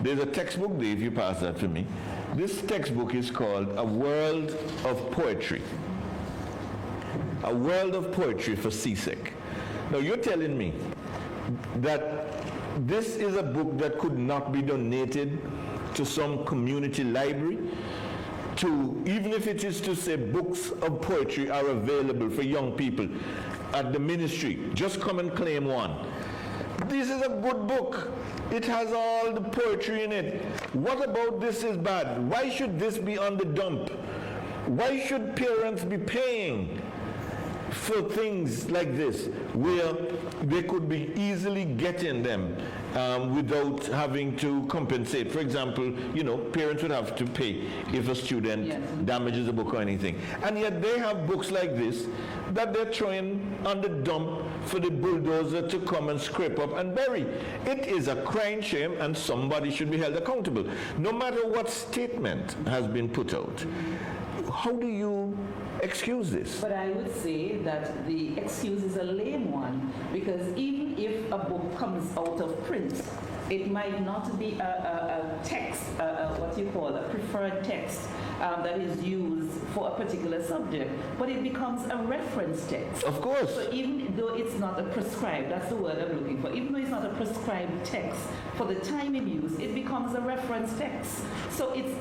There's a textbook there, if you pass that to me. This textbook is called A World of Poetry. A World of Poetry for CSEC. Now you're telling me that this is a book that could not be donated to some community library, to, even if it is to say books of poetry are available for young people at the ministry, just come and claim one. This is a good book. It has all the poetry in it. What about this is bad? Why should this be on the dump? Why should parents be paying for things like this, where they could be easily getting them without having to compensate? For example, parents would have to pay if a student damages a book or anything. And yet they have books like this that they're throwing on the dump for the bulldozer to come and scrape up and bury. It is a crying shame, and somebody should be held accountable, no matter what statement has been put out. How do you excuse this? But I would say that the excuse is a lame one, because even if a book comes out of print, it might not be a text, what you call a preferred text that is used for a particular subject, but it becomes a reference text. Of course. So even though it's not a prescribed, that's the word I'm looking for, even though it's not a prescribed text for the time in use, it becomes a reference text. So it's,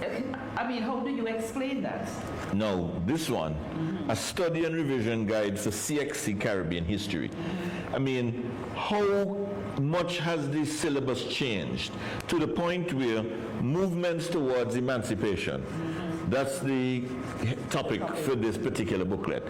how do you explain that? No, this one, a study and revision guide for CXC Caribbean history. How much has the syllabus changed to the point where movements towards emancipation, that's the topic for this particular booklet.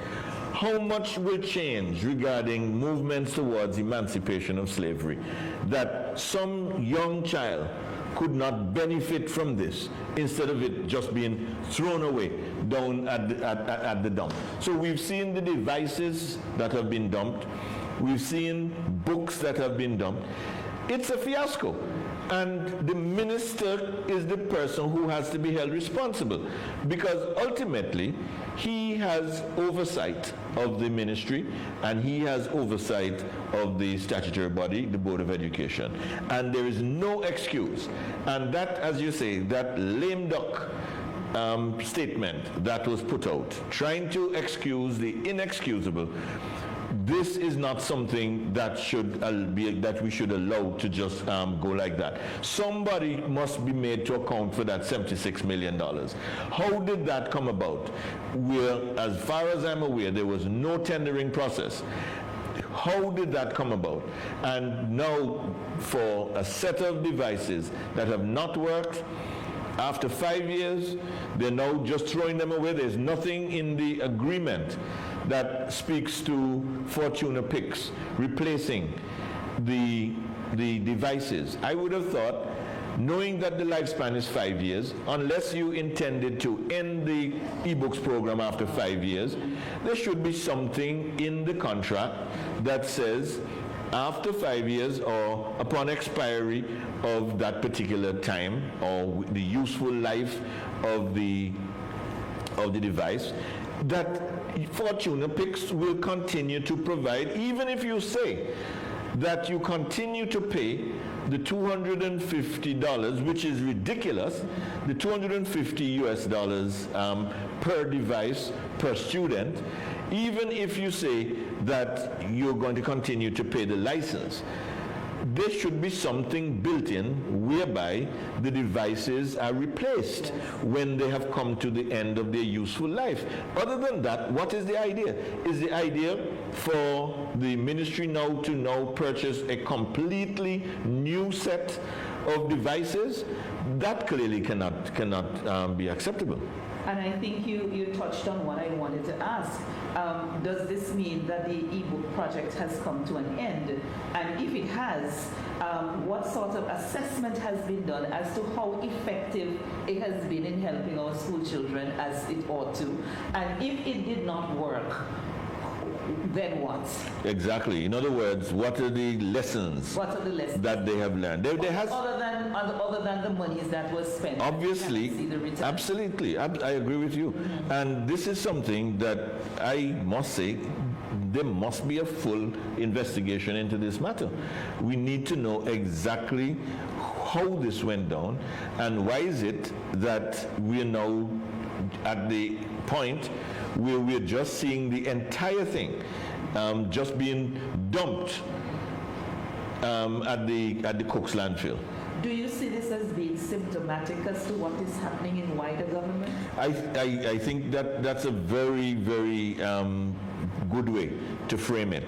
How much will change regarding movements towards emancipation of slavery, that some young child could not benefit from this, instead of it just being thrown away down at the dump? So we've seen the devices that have been dumped. We've seen books that have been dumped. It's a fiasco. And the minister is the person who has to be held responsible, because ultimately he has oversight of the ministry and he has oversight of the statutory body, the Board of Education. And there is no excuse. And that, as you say, that lame duck statement that was put out, trying to excuse the inexcusable, this is not something that we should allow to just go like that. Somebody must be made to account for that $76 million. How did that come about? Where, as far as I'm aware, there was no tendering process. How did that come about? And now, for a set of devices that have not worked, after 5 years, they're now just throwing them away. There's nothing in the agreement that speaks to Fortuna Picks replacing the devices. I would have thought, knowing that the lifespan is 5 years, unless you intended to end the ebooks program after 5 years, there should be something in the contract that says after 5 years or upon expiry of that particular time, or the useful life of the device, that Fortuna Picks will continue to provide, even if you say that you continue to pay the $250, which is ridiculous, the $250 US per device per student, even if you say that you're going to continue to pay the license. There should be something built in whereby the devices are replaced when they have come to the end of their useful life. Other than that, what is the idea? Is the idea for the ministry now to purchase a completely new set of devices? That clearly cannot be acceptable. And I think you touched on what I wanted to ask. Does this mean that the ebook project has come to an end? And if it has, what sort of assessment has been done as to how effective it has been in helping our school children as it ought to? And if it did not work, then what? Exactly. In other words, what are the lessons? What are the lessons that they have learned? There has, other than the monies that was spent. Obviously, absolutely. I agree with you. Mm-hmm. And this is something that I must say, there must be a full investigation into this matter. We need to know exactly how this went down, and why is it that we're now at the point where we're just seeing the entire thing just being dumped at the Cooks Landfill. Do you see this as being symptomatic as to what is happening in wider government? I think that's a very, very good way to frame it.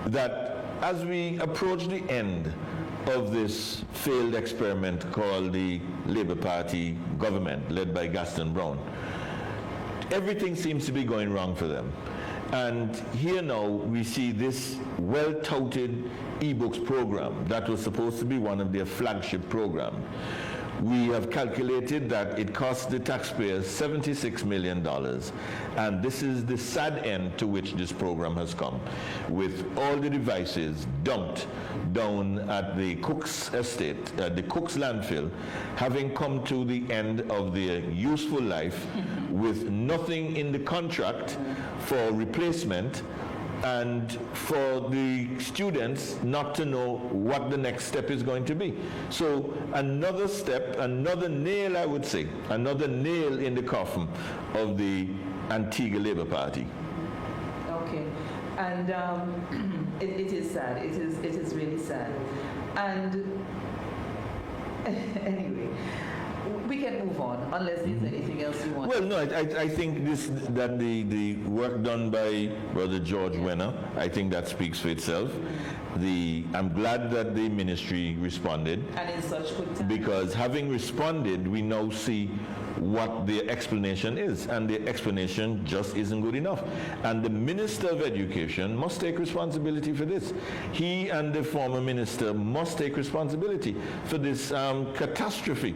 That as we approach the end of this failed experiment called the Labour Party government, led by Gaston Brown, everything seems to be going wrong for them. And here now we see this well-touted e-books program that was supposed to be one of their flagship programs. We have calculated that it cost the taxpayers $76 million, and this is the sad end to which this program has come, with all the devices dumped down at the Cooks estate, the Cooks Landfill, having come to the end of their useful life with nothing in the contract for replacement, and for the students not to know what the next step is going to be. So another step, another nail, I would say, another nail in the coffin of the Antigua Labour Party. Okay, and it is sad. It is really sad. And anyway, we can move on unless there's anything else you want. Well, no, I think that the work done by Brother George Wenner, I think that speaks for itself. I'm glad that the ministry responded. And in such good time. Because having responded, we now see what their explanation is, and their explanation just isn't good enough. And the Minister of Education must take responsibility for this. He and the former minister must take responsibility for this catastrophe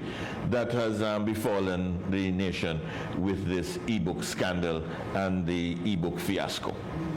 that has befallen the nation with this e-book scandal and the e-book fiasco.